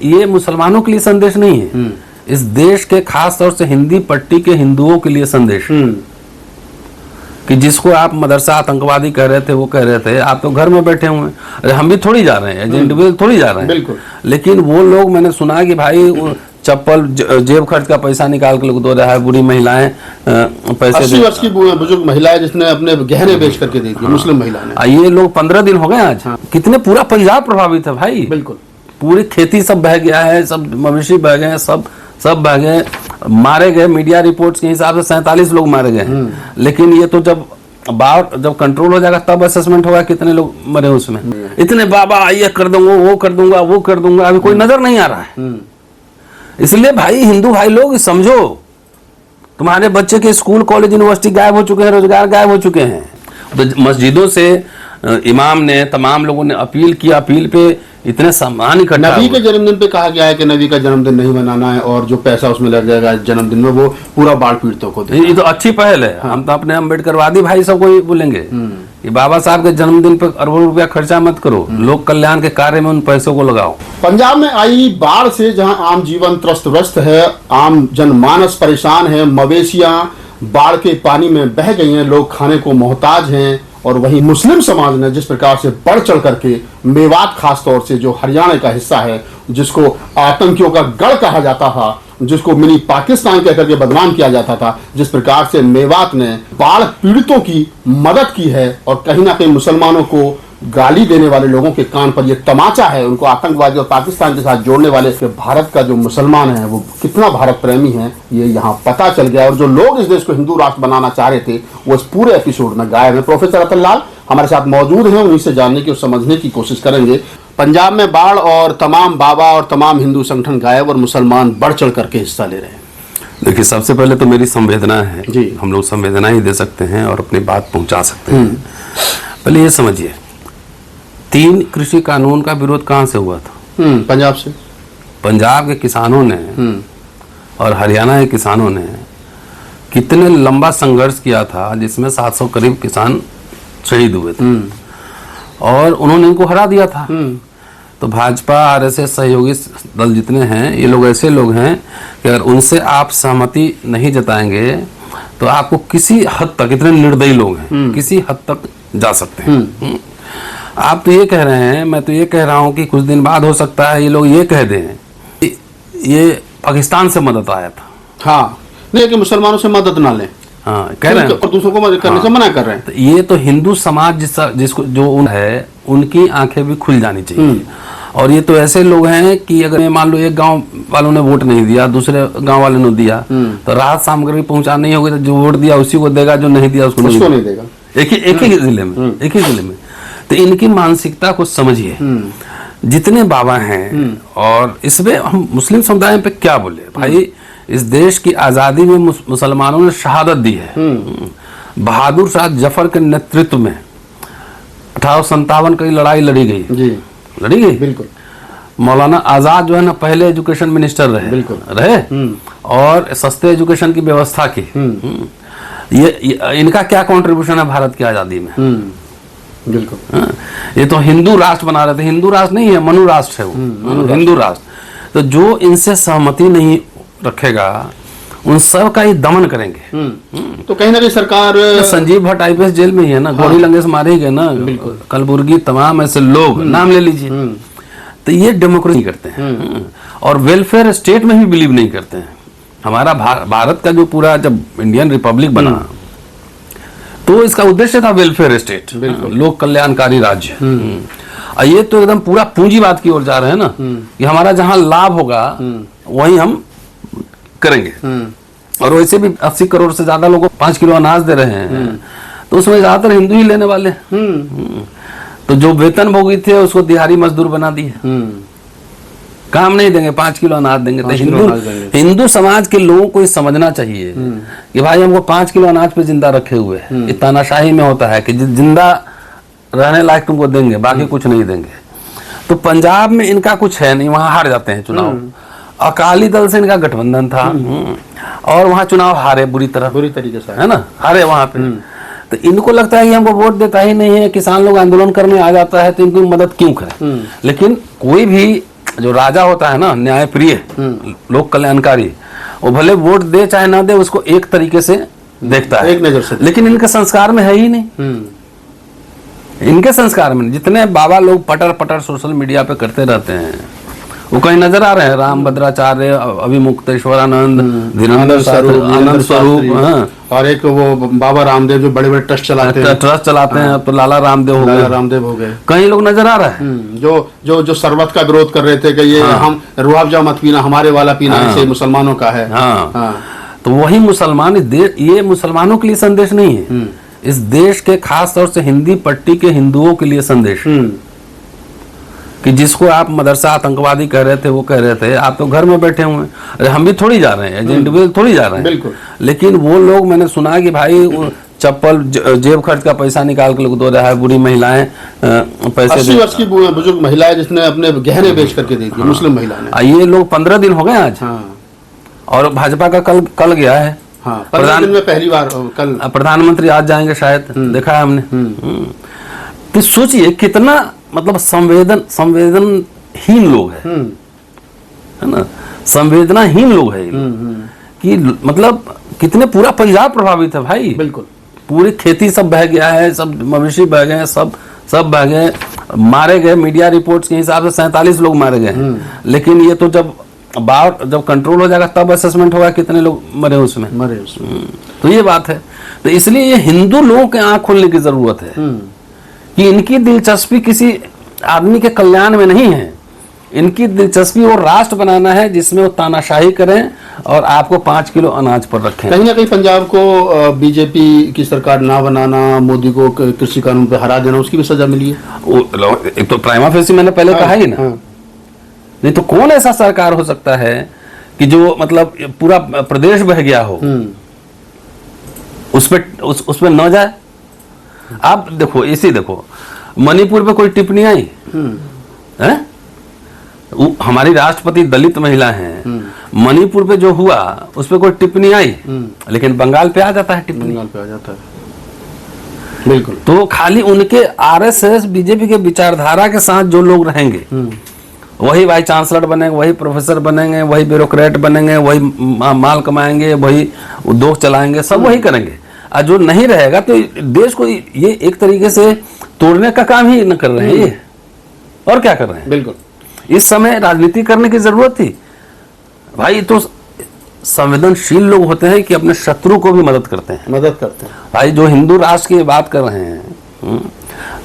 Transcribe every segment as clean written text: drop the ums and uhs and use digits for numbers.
ये मुसलमानों के लिए संदेश नहीं है, इस देश के खास तौर से हिंदी पट्टी के हिंदुओं के लिए संदेश कि जिसको आप मदरसा आतंकवादी कह रहे थे, वो कह रहे थे, आप तो घर में बैठे हुए हैं। अरे हम भी थोड़ी जा रहे हैं, इंडिविजुअल थोड़ी जा रहे हैं, बिल्कुल। लेकिन वो लोग, मैंने सुना कि भाई चप्पल जेब खर्च का पैसा निकाल के लोग दो रहा है, बुरी महिलाएं पैसे 80 वर्ष की बुजुर्ग महिला है जिसने अपने गहने बेच करके दे दिए, मुस्लिम महिला ने। ये लोग 15 दिन हो गए आज। कितने पूरा पंजाब प्रभावित है भाई, बिल्कुल। पूरी खेती सब बह गया है, सब मवेशी बह गए, सब बह गए, मारे गए। मीडिया रिपोर्ट्स के हिसाब से 47 लोग मारे गए। लेकिन ये तो जब जब कंट्रोल हो जाएगा तब असेसमेंट होगा कितने लोग मरे उसमें। इतने बाबा ये कर दूंगा, वो कर दूंगा, वो कर दूंगा, अभी कोई नजर नहीं आ रहा है। इसलिए भाई हिंदू भाई लोग समझो, तुम्हारे बच्चे के स्कूल कॉलेज यूनिवर्सिटी गायब हो चुके हैं, रोजगार गायब हो चुके हैं। तो मस्जिदों से इमाम ने, तमाम लोगों ने अपील की, अपील पे इतने सम्मान इकट्ठा। नबी के जन्मदिन पे कहा गया है कि नबी का जन्मदिन नहीं मनाना है और जो पैसा उसमें लग जाएगा जन्मदिन में वो पूरा बाढ़ पीड़ितों को देना। ये तो अच्छी पहल है। हम तो अपने अम्बेडकरवादी भाई सबको ही बोलेंगे कि बाबा साहब के जन्मदिन पे अरबों रुपया खर्चा मत करो, लोक कल्याण के कार्य में उन पैसों को लगाओ। पंजाब में आई बाढ़ से जहां आम जीवन त्रस्त है, आम जनमानस परेशान है, मवेशियां बाढ़ के पानी में बह गई हैं, लोग खाने को मोहताज हैं, और वहीं मुस्लिम समाज ने जिस प्रकार से बढ़ चढ़ करके मेवात खास तौर से जो हरियाणा का हिस्सा है, जिसको आतंकियों का गढ़ कहा जाता था, जिसको मिनी पाकिस्तान कहकर के बदनाम किया जाता था, जिस प्रकार से मेवात ने बाढ़ पीड़ितों की मदद की है और कहीं ना कहीं मुसलमानों को गाली देने वाले लोगों के कान पर यह तमाचा है, उनको आतंकवादी और पाकिस्तान के साथ जोड़ने वाले भारत का जो मुसलमान है वो कितना भारत प्रेमी है, ये यहाँ पता चल गया। और जो लोग इस देश को हिंदू राष्ट्र बनाना चाह रहे थे वो इस पूरे एपिसोड में गायब है। प्रोफेसर अतुल लाल हमारे साथ मौजूद हैं, उन्हीं से जानने की और समझने की कोशिश करेंगे। पंजाब में बाढ़ और तमाम बाबा और तमाम हिंदू संगठन गायब और मुसलमान बढ़ चढ़ करके हिस्सा ले रहे हैं। देखिए, सबसे पहले तो मेरी संवेदना है जी, हम लोग संवेदना ही दे सकते हैं और अपनी बात पहुंचा सकते हैं। पहले ये समझिए, 3 कृषि कानून का विरोध कहां से हुआ था? पंजाब से। पंजाब के किसानों ने और हरियाणा के किसानों ने कितने लंबा संघर्ष किया था, जिसमें 700 करीब किसान शहीद हुए थे और उन्होंने इनको हरा दिया था। तो भाजपा, आरएसएस सहयोगी दल जितने हैं, ये लोग ऐसे लोग हैं कि अगर उनसे आप सहमति नहीं जताएंगे तो आपको किसी हद तक, इतने निर्दयी लोग हैं, किसी हद तक जा सकते हैं। आप तो ये कह रहे हैं, मैं तो ये कह रहा हूं कि कुछ दिन बाद हो सकता है ये लोग ये कह दें ये पाकिस्तान से मदद आया था। हाँ, नहीं कि मुसलमानों से मदद ना लें। हाँ, कह रहे हैं, और दूसरों को मदद करने से मना कर रहे हैं। तो ये तो हिंदू समाज जिसको जो है उनकी आंखें भी खुल जानी चाहिए। और ये तो ऐसे लोग हैं कि अगर मान लो एक गांव वालों ने वोट नहीं दिया, दूसरे गांव वाले ने दिया, तो राहत सामग्री पहुंचानी नहीं होगी तो जो वोट दिया उसी को देगा, जो नहीं दिया उसको नहीं देगा। एक ही जिले में। तो इनकी मानसिकता को समझिए। जितने बाबा हैं, और इसमें हम मुस्लिम समुदाय पे क्या बोले भाई, इस देश की आजादी में मुसलमानों ने शहादत दी है। बहादुर शाह जफर के नेतृत्व में 1857 की लड़ाई लड़ी गई। बिल्कुल। मौलाना आजाद जो है ना, पहले एजुकेशन मिनिस्टर रहे और सस्ते एजुकेशन की व्यवस्था की। ये इनका क्या कंट्रीब्यूशन है भारत की आजादी में? बिल्कुल। ये तो हिंदू राष्ट्र बना रहे थे। हिंदू राष्ट्र नहीं है, मनु राष्ट्र है वो, हिंदू राष्ट्र। तो जो इनसे सहमति नहीं रखेगा उन सब का ही दमन करेंगे। तो कहीं ना कहीं सरकार, संजीव भट्ट IPS जेल में ही है ना, गोली लंगे से मारे गए ना, कलबुर्गी, तमाम ऐसे लोग, नाम ले लीजिए। तो ये डेमोक्रेसी करते हैं और वेलफेयर स्टेट में भी बिलीव नहीं करते हैं। हमारा भारत का जो पूरा, जब इंडियन रिपब्लिक बना तो इसका उद्देश्य था वेलफेयर स्टेट, लोक कल्याणकारी राज्य। और ये तो एकदम पूरा पूंजीवाद की ओर जा रहे हैं ना, कि हमारा जहां लाभ होगा वहीं हम करेंगे। और वैसे भी 80 करोड़ से ज्यादा लोगों को 5 किलो अनाज दे रहे हैं, तो उसमें ज्यादातर हिंदू ही लेने वाले। तो जो वेतन भोगी थे उसको दिहाड़ी मजदूर बना दिए, काम नहीं देंगे, 5 किलो अनाज देंगे। तो हिंदू समाज के लोगों को ये समझना चाहिए कि भाई हमको 5 किलो अनाज पे जिंदा रखे हुए हैं। ये तानाशाही में होता है कि जिंदा रहने लायक तुमको देंगे, बाकी कुछ नहीं देंगे। तो पंजाब में इनका कुछ है नहीं, वहां हार जाते हैं चुनाव। अकाली दल से इनका गठबंधन था और वहां चुनाव हारे बुरी तरीके से, है ना, हारे वहां पे। तो इनको लगता है कि हमको वोट देता ही नहीं है, किसान लोग आंदोलन करने आ जाता है तो इनकी मदद क्यों करें। लेकिन कोई भी जो राजा होता है ना, न्याय प्रिय, लोक कल्याणकारी, वो भले वोट दे चाहे ना दे, उसको एक तरीके से देखता है, एक नजर से। लेकिन इनके संस्कार में है ही नहीं। इनके संस्कार में जितने बाबा लोग पटर पटर सोशल मीडिया पे करते रहते हैं, वो कहीं नजर आ रहे हैं? राम भद्राचार्य, अभिमुक्तेश्वरानंद, धीरेन्द्र शास्त्री, आनंद स्वरूप, हाँ, और एक वो बाबा रामदेव जो बड़े बड़े ट्रस्ट चलाते हैं, अब तो लाला रामदेव हो गए, रामदेव हो गए। कहीं लोग नजर आ रहा है जो शरबत का विरोध कर रहे थे कि ये हम रुआवजा मत पीना, हमारे वाला पीना ऐसे मुसलमानों का है। हाँ। तो वही मुसलमान, ये मुसलमानों के लिए संदेश नहीं है, इस देश के खास तौर से हिंदी पट्टी के हिंदुओं के लिए संदेश, कि जिसको आप मदरसा आतंकवादी कह रहे थे, वो कह रहे थे, आप तो घर में बैठे हुए हैं। अरे हम भी थोड़ी जा रहे हैं, इंडिविजुअल थोड़ी जा रहे हैं, बिल्कुल। लेकिन वो लोग, मैंने सुना कि भाई चप्पल, जेब खर्च का पैसा निकाल के लोग दे रहा है, बुरी महिलाएं पैसे 80 वर्ष की बुजुर्ग महिला है जिसने अपने गहने बेच करके दे दिए, मुस्लिम महिला ने। ये लोग 15 दिन हो गए आज, और भाजपा का कल गया है। 15 दिन में पहली बार कल प्रधानमंत्री आज जाएंगे शायद, देखा है हमने। तो सोचिए कितना मतलब संवेदनहीन लोग है ना, संवेदनाहीन लोग है कि मतलब कितने, पूरा पंजाब प्रभावित है भाई, बिल्कुल। पूरी खेती सब बह गया है, सब मवेशी बह गए, सब बह गए, मारे गए। मीडिया रिपोर्ट्स के हिसाब से 47 लोग मारे गए, लेकिन ये तो जब कंट्रोल हो जाएगा तब असेसमेंट होगा कितने लोग मरे उसमें। तो ये बात है। तो इसलिए ये हिंदू लोगों के आंख खोलने की जरूरत है कि इनकी दिलचस्पी किसी आदमी के कल्याण में नहीं है, इनकी दिलचस्पी वो राष्ट्र बनाना है जिसमें वो तानाशाही करें और आपको 5 किलो अनाज पर रखें। कहीं ना कहीं पंजाब को बीजेपी की सरकार ना बनाना, मोदी को कृषि कानून पे हरा देना, उसकी भी सजा मिली है। एक तो प्राइमा फेसी मैंने पहले कहा ही ना, नहीं तो कौन ऐसा सरकार हो सकता है कि जो मतलब पूरा प्रदेश बह गया हो, उसमें न जाए। आप देखो, इसी देखो मणिपुर पे कोई टिप्पणी आई है? हमारी राष्ट्रपति दलित महिला हैं, मणिपुर पे जो हुआ उस पे कोई टिप्पणी आई, लेकिन बंगाल पे आ जाता है टिप्पणी, बंगाल पे आ जाता है, बिल्कुल। तो खाली उनके आरएसएस बीजेपी के विचारधारा के साथ जो लोग रहेंगे, वही वाइस चांसलर बनेंगे, वही प्रोफेसर बनेंगे, वही ब्यूरोक्रेट बनेंगे, वही माल कमाएंगे, वही उद्योग चलाएंगे, सब वही करेंगे। और जो नहीं रहेगा तो देश को ये एक तरीके से तोड़ने का काम ही न कर रहे हैं ये, और क्या कर रहे हैं। बिल्कुल। इस समय राजनीति करने की जरूरत थी भाई। तो संवेदनशील लोग होते हैं कि अपने शत्रु को भी मदद करते हैं भाई। जो हिंदू राष्ट्र की बात कर रहे हैं,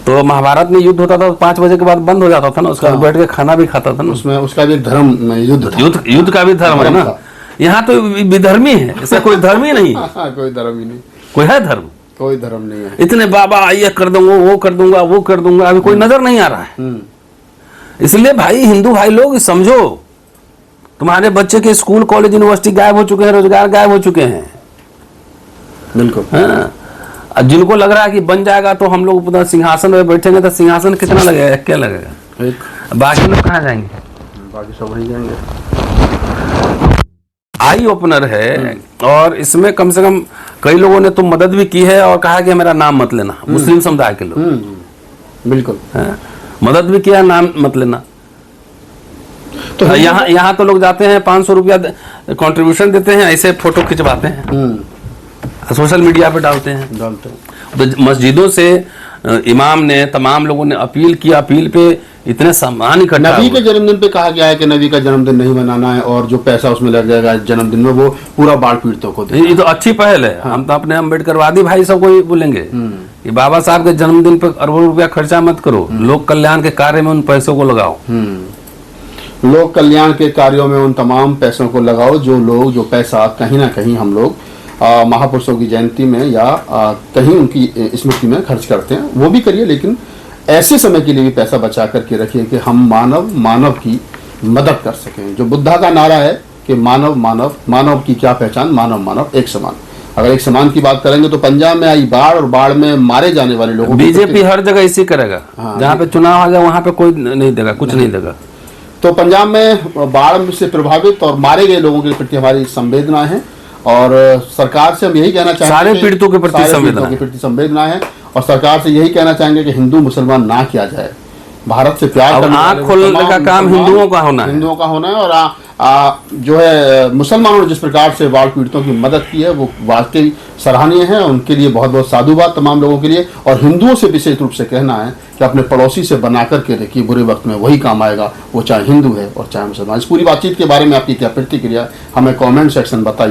तो महाभारत में युद्ध होता था तो 5 बजे के बाद बंद हो जाता था ना, उसका बैठ के खाना भी खाता था ना, उसमें उसका भी धर्म युद्ध का भी धर्म है ना। यहाँ तो विधर्मी है, ऐसा कोई धर्म ही नहीं। कोई धर्म ही नहीं, कोई है धर्म? कोई धर्म नहीं है। इतने बाबा ये कर दूंगा, वो कर दूंगा, वो कर दूंगा, अभी कोई नजर नहीं आ रहा है। इसलिए भाई हिंदू भाई लोग समझो, तुम्हारे बच्चे के स्कूल कॉलेज यूनिवर्सिटी गायब हो चुके हैं, रोजगार गायब हो चुके हैं। बिल्कुल। हाँ, जिनको लग रहा है कि बन जाएगा तो हम लोग पूरा सिंहासन में बैठेंगे, तो सिंहासन कितना लगेगा, क्या लगेगा, बाकी लोग कहाँ जाएंगे, बाकी सब वहीं जाएंगे। आई ओपनर है, और इसमें कम से कम कई लोगों ने तो मदद भी की है और कहा कि मेरा नाम मत लेना, मुस्लिम समुदाय के लोग। बिल्कुल। मदद भी किया, नाम मत लेना। तो यहाँ तो लोग जाते हैं 500 रुपया कंट्रीब्यूशन देते हैं, ऐसे फोटो खिंचवाते हैं, सोशल मीडिया पे डालते हैं। तो मस्जिदों से इमाम ने, तमाम लोगों ने अपील की, अपील पे इतने सामान इकट्ठा। नबी के जन्मदिन पे कहा गया है कि नबी का जन्मदिन नहीं मनाना है, और जो पैसा उसमें लग जाएगा जन्मदिन में वो पूरा बाढ़ पीड़ितों को देना। ये तो अच्छी पहल है। हम तो अपने अम्बेडकरवादी भाई सबको ही बोलेंगे कि बाबा साहब के जन्मदिन पे अरबों रुपया खर्चा मत करो, लोक कल्याण के कार्य में उन पैसों को लगाओ। लोक कल्याण के कार्यों में उन तमाम पैसों को लगाओ जो पैसा कहीं ना कहीं हम लोग महापुरुषों की जयंती में या कहीं उनकी स्मृति में खर्च करते हैं, वो भी करिए, लेकिन ऐसे समय के लिए भी पैसा बचा करके रखिए कि हम मानव की मदद कर सकें। जो बुद्धा का नारा है कि मानव की क्या पहचान, मानव एक समान। अगर एक समान की बात करेंगे तो पंजाब में आई बाढ़ और बाढ़ में मारे जाने वाले लोगों, बीजेपी हर जगह इसी करेगा। जहाँ पे चुनाव आ जाए वहाँ पे कोई नहीं देगा, कुछ नहीं देगा। तो पंजाब में बाढ़ से प्रभावित और मारे गए लोगों के प्रति हमारी संवेदना है, और सरकार से हम यही कहना चाहेंगे, सारे पीड़ितों के प्रति संवेदना है, और सरकार से यही कहना चाहेंगे कि हिंदू मुसलमान ना किया जाए, भारत से प्यार अब करने आँख वाले खोलने तमाम का काम मुसलमान हिंदुओं का होना है। हिंदुओं का होना है। और जो है मुसलमानों ने जिस प्रकार से बाढ़ पीड़ितों की मदद की है वो वाकई सराहनीय है। उनके लिए बहुत बहुत साधुवाद तमाम लोगों के लिए। और हिंदुओं से विशेष रूप से कहना है कि अपने पड़ोसी से बना करके देखिए, बुरे वक्त में वही काम आएगा, वो चाहे हिंदू है और चाहे मुसलमान। इस पूरी बातचीत के बारे में आपकी क्या प्रतिक्रिया, हमें कमेंट सेक्शन बताइए।